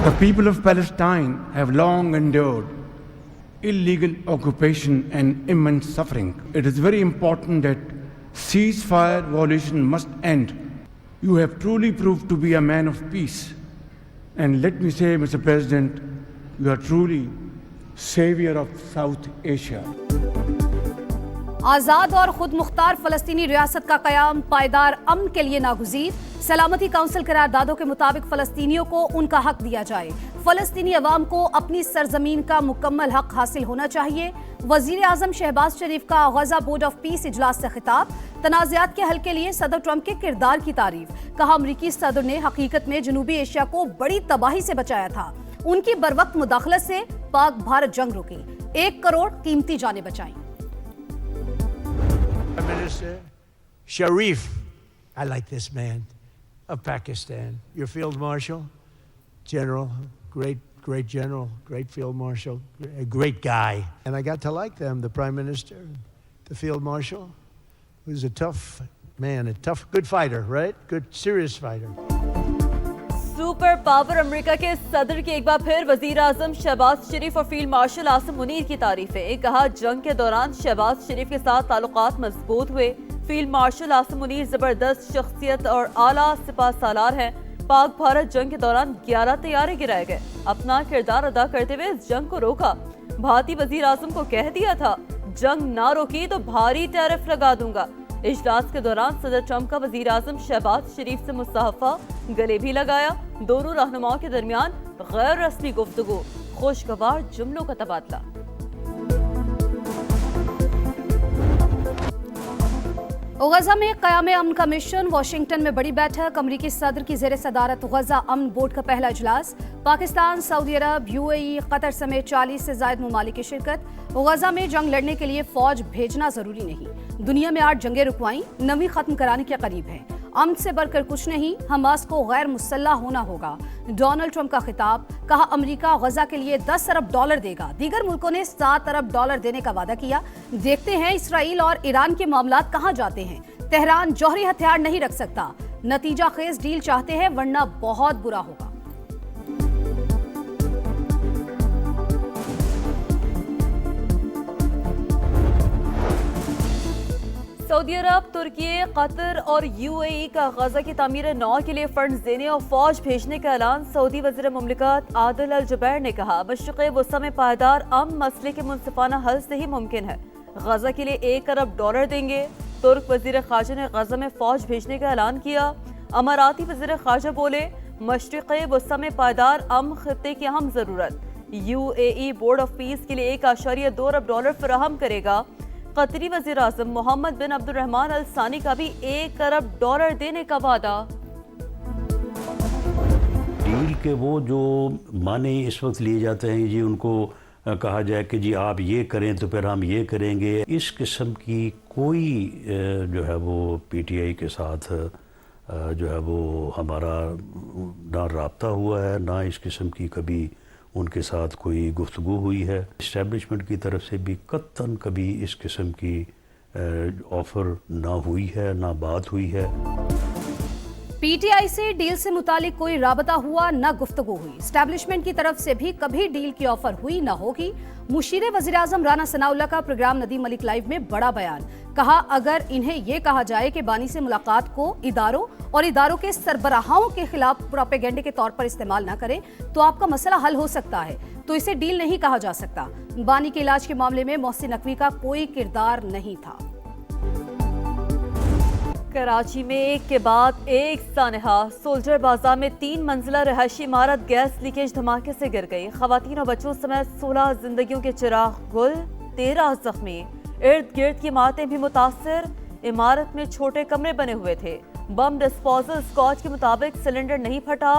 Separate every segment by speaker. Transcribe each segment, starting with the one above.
Speaker 1: The people of Palestine have long endured illegal occupation and immense suffering. It is very important that ceasefire violation must end. You have truly proved to be a man of peace. And let me say, Mr. President, you are truly savior of South Asia.
Speaker 2: आज़ाद और खुद मुख्तार फ़लस्तीनी रियासत का क़याम पायदार अमन के लिए नागुज़ीर। सलामती council करारदादों के मुताबिक फ़लस्तीनियों को उनका हक दिया जाए। फ़लस्तीनी अवाम को अपनी सरजमीन का मुकम्मल हक हासिल होना चाहिए। वज़ीर आज़म शहबाज शरीफ का गज़ा बोर्ड ऑफ पीस इजलास से खिताब। तनाज़ात के हल के लिए सदर ट्रंप के किरदार की तारीफ। कहा, अमरीकी सदर ने हकीकत में जनूबी एशिया को बड़ी तबाही से बचाया था। उनकी बरवक्त मुदाखलत से पाक भारत जंग रुकी। 1 करोड़ कीमती जानें बचाई।
Speaker 3: Minister Sharif, I like this man, of Pakistan. Your Field Marshal, General, great General, great Field Marshal, a great guy. And I got to like them, the Prime Minister, the Field Marshal, who's a tough man, good fighter, right? Good, serious fighter.
Speaker 4: Super power America के सदर की एक बार फिर वजीर आजम शहबाज शरीफ और field marshal Asim Munir की तारीफें। कहा, जंग के दौरान शहबाज शरीफ के साथ ताल्लुकात मजबूत हुए। फील्ड मार्शल आसिम मुनीर जबरदस्त शख्सियत और आला सिपा सालार हैं। पाक भारत जंग के दौरान 11 तैयारे गिराए गए। अपना किरदार अदा करते हुए इस जंग को रोका। भारतीय वजीर आजम को कह दिया था, जंग ना रोकी तो भारी टैरिफ लगा दूंगा। इजलास के दौरान सदर ट्रंप का वजीर आजम शहबाज शरीफ से मुसाफा, गले भी लगाया। दोनों रहनुमाओं के दरमियान गैर रस्मी गुफ्तगू, खुशगवार जुमलों का तबादला।
Speaker 2: गजा में क़याम अमन का मिशन। वाशिंगटन में बड़ी बैठक। अमरीकी सदर की ज़ेर सदारत गजा अमन बोर्ड का पहला इजलास। पाकिस्तान, सऊदी अरब, UAE, कतर समेत 40 से ज़ायद ममालिक की शिरकत। गजा में जंग लड़ने के लिए फौज भेजना जरूरी नहीं। दुनिया में 8 जंगें रुकवाई, 9वीं खत्म कराने के करीब है। अमन से बढ़कर कुछ नहीं, हमास को गैर मुसल्लह होना होगा। डोनाल्ड ट्रंप का खिताब। कहा, अमेरिका गजा के लिए $10 अरब देगा। दीगर मुल्कों ने $7 अरब देने का वादा किया। देखते हैं इसराइल और ईरान के मामलात कहां जाते हैं। तेहरान जौहरी हथियार नहीं रख सकता। नतीजा खेज डील चाहते हैं, वरना बहुत बुरा होगा।
Speaker 4: सऊदी अरब, तुर्की, कतर और UAE का गजा की तामीर नौ के लिए फंड्स देने और फौज भेजने का ऐलान। सऊदी वज़ीर मुमलिकत आदिल अल जुबैर ने कहा, मशरिक़ वुस्ता में पायदार अमन मसले के मुनसिफाना हल से ही मुमकिन है। गजा के लिए $1 अरब देंगे। तुर्क वज़ीर ख़ारजा ने गजा में फौज भेजने का ऐलान किया। अमाराती वज़ीर ख़ारजा बोले, मशरिक़ वुस्ता में पायदार अमन खित्ते की अहम ज़रूरत। UAE बोर्ड ऑफ पीस के लिए $1.2 अरब फराहम करेगा। कतरी वज़ीर आज़म मोहम्मद बिन अब्दुर्रहमान अल सानी का भी $1 अरब देने का वादा।
Speaker 5: डील के वो जो माने इस वक्त लिए जाते हैं जी, उनको कहा जाए कि जी आप ये करें तो फिर हम ये करेंगे, इस किस्म की कोई जो है वो PTI के साथ जो है वो हमारा ना राब्ता हुआ है, ना इस किस्म की कभी उनके साथ कोई गुफ्तगू हुई है। इस्टेब्लिशमेंट की तरफ से भी कतन कभी इस किस्म की ऑफ़र ना हुई है, ना बात हुई है।
Speaker 2: PTI से डील से मुतालिक कोई राबता हुआ, न गुफ्तगू हुई। इस्टेब्लिशमेंट की तरफ से भी कभी डील की ऑफर हुई न होगी। मुशीर वज़ीर आज़म राना सनाउल्लाह का प्रोग्राम नदीम मलिक लाइव में बड़ा बयान। कहा, अगर इन्हें यह कहा जाए कि बानी से मुलाकात को इदारों और इदारों के सरबराहों के खिलाफ प्रोपेगेंडे के तौर पर इस्तेमाल न करें तो आपका मसला हल हो सकता है, तो इसे डील नहीं कहा जा सकता। बानी के इलाज के मामले में मोहसिन नकवी का कोई किरदार नहीं था।
Speaker 4: कराची में एक के बाद एक सानहा। सोल्जर बाजार में 3 मंजिला रहायशी इमारत गैस लीकेज धमाके से गिर गई। खवातीन और बच्चों समेत 16 जिंदगियों के चिराग गुल, 13 जख्मी। इर्द गिर्द की इमारतें भी मुतासर। इमारत में छोटे कमरे बने हुए थे। बम डिस्पोजल स्कॉच के मुताबिक सिलेंडर नहीं फटा,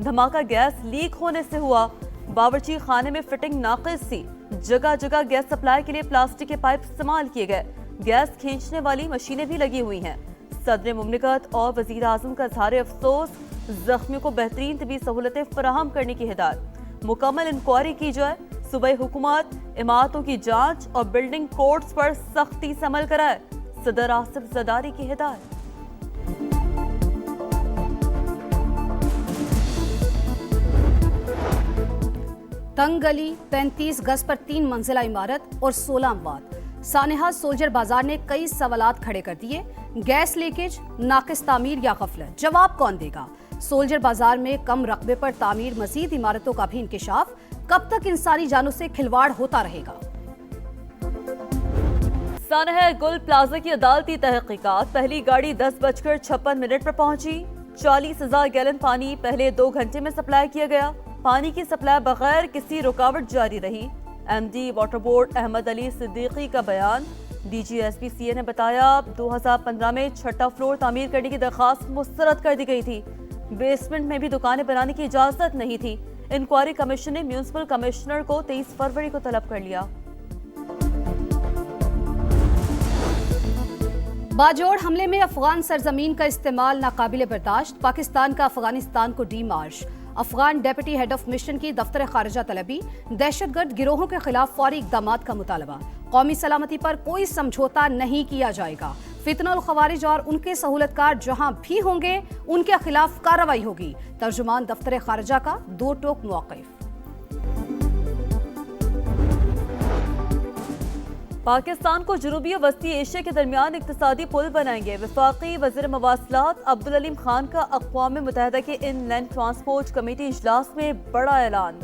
Speaker 4: धमाका गैस लीक होने से हुआ। बावर्ची खाने में फिटिंग नाकिस थी। जगह जगह गैस सप्लाई के लिए प्लास्टिक के पाइप इस्तेमाल किए गए। गैस खींचने वाली मशीनें भी लगी हुई हैं। सदर मुमलिकत और वज़ीर आज़म का इज़हार अफसोस, जख्मियों को बेहतरीन तबी सहूलतें फराहम करने की हिदायत। मुकम्मल इंक्वायरी की जाए। सूबाई हुकूमत इमारतों की जांच और बिल्डिंग कोड्स पर सख्ती से अमल कराए। सदर आसिफ ज़रदारी की हिदायत।
Speaker 2: तंग गली, 35 गज पर 3 मंजिला इमारत और 16 अमवात। सानेहा सोल्जर बाजार ने कई सवालात खड़े कर दिए। गैस लीकेज, नाकिस तामीर या गफलत, जवाब कौन देगा? सोल्जर बाजार में कम रकबे पर तामीर, मजीद इमारतों का भी इंकिशाफ। कब तक इंसानी जानों से खिलवाड़ होता रहेगा?
Speaker 4: सानेहा गुल प्लाजा की अदालती तहकीकात। पहली गाड़ी 10:56 पर पहुंची। 40,000 गैलन पानी पहले 2 घंटे में सप्लाई किया गया। पानी की सप्लाई बगैर किसी रुकावट जारी रही। MD water board Ahmed Ali Siddiqui का बयान। DGSPCA ने बताया 2015 में 6ठा फ्लोर तामीर करने की दरखास्त मुस्तरद कर दी गई थी। बेसमेंट में भी दुकानें बनाने की इजाजत नहीं थी। इंक्वायरी कमीशन ने म्यूनिसिपल कमिश्नर को 23 फरवरी को तलब कर लिया।
Speaker 2: बाजोड़ हमले में अफगान सरजमीन का इस्तेमाल नाकाबिले बर्दाश्त। पाकिस्तान का अफगानिस्तान को demarche. Afghan deputy head of mission की दफ्तर खारिजा तलबी। दहशतगर्द गिरोहों के खिलाफ फौरी इकदामात का मुतालबा। कौमी सलामती पर कोई समझौता नहीं किया जाएगा। फितनल खवारिज और उनके सहूलतकार जहां भी होंगे उनके खिलाफ कार्रवाई होगी। तर्जुमान दफ्तर खारिजा का 2 टोक मौक़िफ़।
Speaker 4: पाकिस्तान को जनूबी और वस्ती एशिया के दरमियान इक्तिसादी पुल बनाएंगे। वफाकी वज़ीर मवासलात अब्दुल अलीम खान का अक़वाम मुत्तहिदा के इनलैंड ट्रांसपोर्ट कमेटी इजलास में बड़ा ऐलान।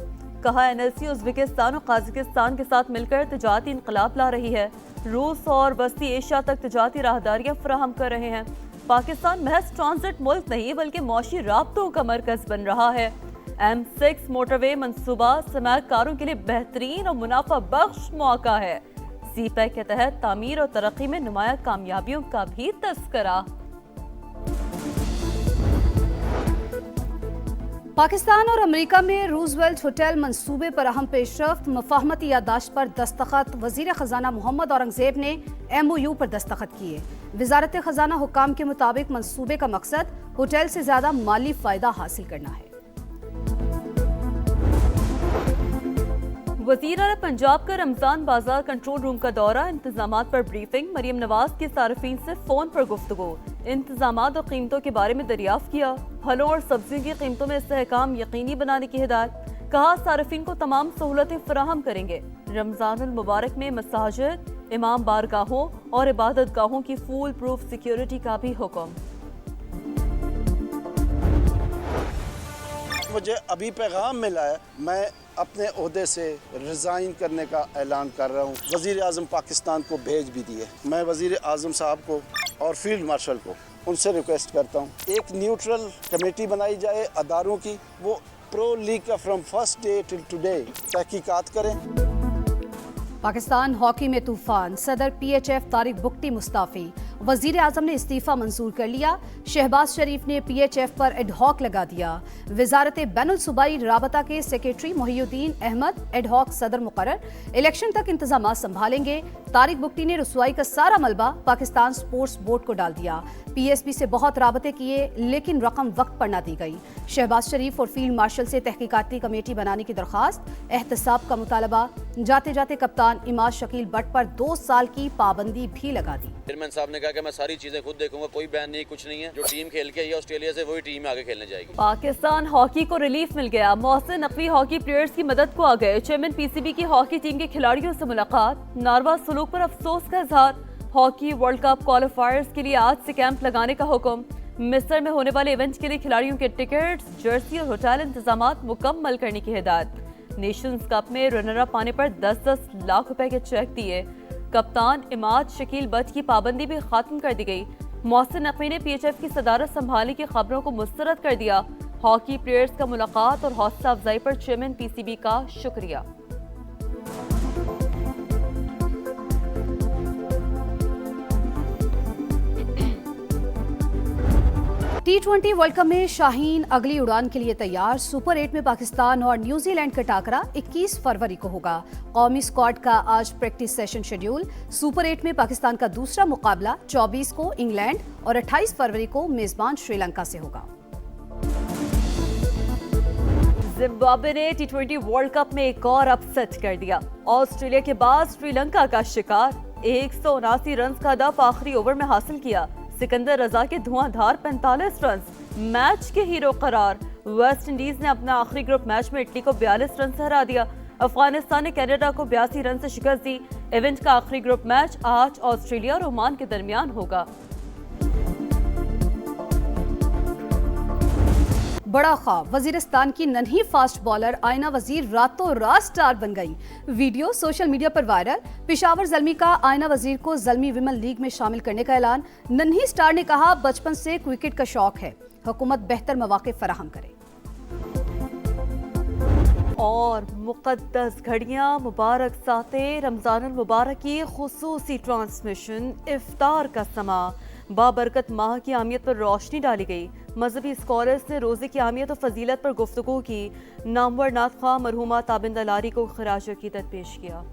Speaker 4: कहा NLC उज़्बेकिस्तान और कजाकिस्तान के साथ मिलकर तिजारती इनकलाब ला रही है। रूस और वस्ती एशिया तक तिजारती राहदारियाँ फराहम कर रहे हैं। पाकिस्तान महज ट्रांजिट मुल्क नहीं बल्कि मौशी राब्तों का मरकज़ बन रहा है। M6 मोटरवे मनसूबा सरमायाकारों के लिए बेहतरीन और मुनाफा बख्श मौका है। CPEC के तहत तामीर और तरक्की में नुमाया कामयाबियों का भी तस्करा।
Speaker 2: पाकिस्तान और अमेरिका में रूजवेल्ट होटल मंसूबे पर अहम पेशरफ्त। मफाहमती यादाश्त पर दस्तखत। वजीर खजाना मोहम्मद औरंगजेब ने MOU पर दस्तखत किए। वजारत खजाना हुक्काम के मुताबिक मंसूबे का मकसद होटल से ज्यादा माली फायदा हासिल करना है।
Speaker 4: वज़ीर आला पंजाब का रमजान बाजार कंट्रोल रूम का दौरा। इंतजामात पर ब्रीफिंग। मरियम नवाज की सार्फिन से फोन पर गुफ्तगू। इंतजामात और कीमतों के बारे में दरियाफ्त किया। फलों और सब्जियों की कीमतों में इस्तेहकाम यकीनी बनाने की हिदायत। कहा सार्फिन को तमाम सहूलतें फराहम करेंगे। रमजानुल मुबारक में मसाजिद, इमाम बारगाहों और इबादत गाहों की फूल प्रूफ सिक्योरिटी का भी हुक्म।
Speaker 6: मुझे अभी पैगाम मिला है, मैं अपने ओहदे से रिज़ाइन करने का ऐलान कर रहा हूँ। वज़ीर आज़म पाकिस्तान को भेज भी दिए। मैं वज़ीर आज़म साहब को और फील्ड मार्शल को उनसे रिक्वेस्ट करता हूँ एक न्यूट्रल कमेटी बनाई जाए अदारों की, वो प्रो लीग का from first day till today तहकीकात करें।
Speaker 2: पाकिस्तान हॉकी में तूफान। सदर PHF तारिक बुक्टी मुस्ताफ़ी। वज़ीर आज़म ने इस्तीफ़ा मंजूर कर लिया। शहबाज शरीफ ने PHF पर एडहॉक लगा दिया। वजारत बैनुल सूबाई राबता के सेक्रेटरी मोहिउद्दीन अहमद एडहॉक सदर मुकर्रर। इलेक्शन तक इंतजाम संभालेंगे। तारिक बुक्टी ने रसवाई का सारा मलबा पाकिस्तान स्पोर्ट्स बोर्ड को डाल दिया। PSB से बहुत राबते किए लेकिन रकम वक्त पर न दी गई। शहबाज शरीफ और फील्ड मार्शल से तहकीकाती कमेटी बनाने की दरख्वास्त। एहतसाब का मुतालबा। जाते जाते कप्तान इमाद शकील बट पर 2 साल की पाबंदी भी लगा दी।
Speaker 7: चेयरमैन साहब ने कहा कि मैं सारी चीजें खुद देखूंगा, कोई बैन नहीं, कुछ नहीं है। जो टीम खेल के आई है ऑस्ट्रेलिया से वही टीम आगे खेलने जाएगी।
Speaker 4: पाकिस्तान हॉकी को रिलीफ मिल गया। मोहसिन नकवी हॉकी प्लेयर्स की मदद को आ गए। चेयरमैन PCB की हॉकी टीम के खिलाड़ियों से मुलाकात। नारवा सलूक पर अफसोस का इजहार। हॉकी वर्ल्ड कप क्वालिफायर्स के लिए आज से कैंप लगाने का हुक्म। मिस्र में होने वाले इवेंट के लिए खिलाड़ियों के टिकट्स, जर्सी और होटल इंतजामात मुकम्मल करने की हिदायत। नेशंस कप में रनर अप पाने पर 10-10 लाख रुपए के चेक दिए। कप्तान इमाद शकील बट की पाबंदी भी खत्म कर दी गई। मोहसिन नकवी ने PHF की सदारत संभालने की खबरों को मुस्तरद कर दिया। हॉकी प्लेयर्स का मुलाकात और हौसला अफजाई पर चेयरमैन PCB का शुक्रिया।
Speaker 2: T20 वर्ल्ड कप में शाहीन अगली उड़ान के लिए तैयार। सुपर 8 में पाकिस्तान और न्यूजीलैंड का टाकरा 21 फरवरी को होगा। कौमी स्क्वाड का आज प्रैक्टिस सेशन शेड्यूल। सुपर 8 में पाकिस्तान का दूसरा मुकाबला 24 को इंग्लैंड और 28 फरवरी को मेजबान श्रीलंका से होगा।
Speaker 4: जिम्बाब्वे ने T20 वर्ल्ड कप में एक और अपसेट कर दिया। ऑस्ट्रेलिया के बाद श्रीलंका का शिकार। 179 रन का हदफ आखिरी ओवर में हासिल किया। सिकंदर रजा के धुआंधार 45 रन मैच के हीरो करार। वेस्ट इंडीज ने अपना आखिरी ग्रुप मैच में इटली को 42 रन से हरा दिया। अफगानिस्तान ने कनाडा को 82 रन से शिकस्त दी। इवेंट का आखिरी ग्रुप मैच आज ऑस्ट्रेलिया और ओमान के दरमियान होगा।
Speaker 2: बड़ा ख्वाब, वजीरिस्तान की नन्ही फास्ट बॉलर आयना वजीर रातों रात स्टार बन गई। वीडियो सोशल मीडिया पर वायरल। पेशावर ज़ल्मी का आयना वजीर को ज़ल्मी विमेन लीग में शामिल करने का ऐलान। नन्ही स्टार ने कहा, बचपन से क्रिकेट का शौक है, हुकूमत बेहतर मौके फराहम करे।
Speaker 4: और मुक़द्दस घड़ियां मुबारक साते रमज़ानुल मुबारक की खुसूसी ट्रांसमिशन इफ्तार का समा। बाबरकत माह की अहमियत पर रोशनी डाली गई। मजहबी स्कॉलर्स ने रोज़े की अहमियत और फजीलत पर गुफ्तगू की। नामवर नात ख्वाह मरहूमा ताबिंदा लारी को खराज अकीदत पेश किया।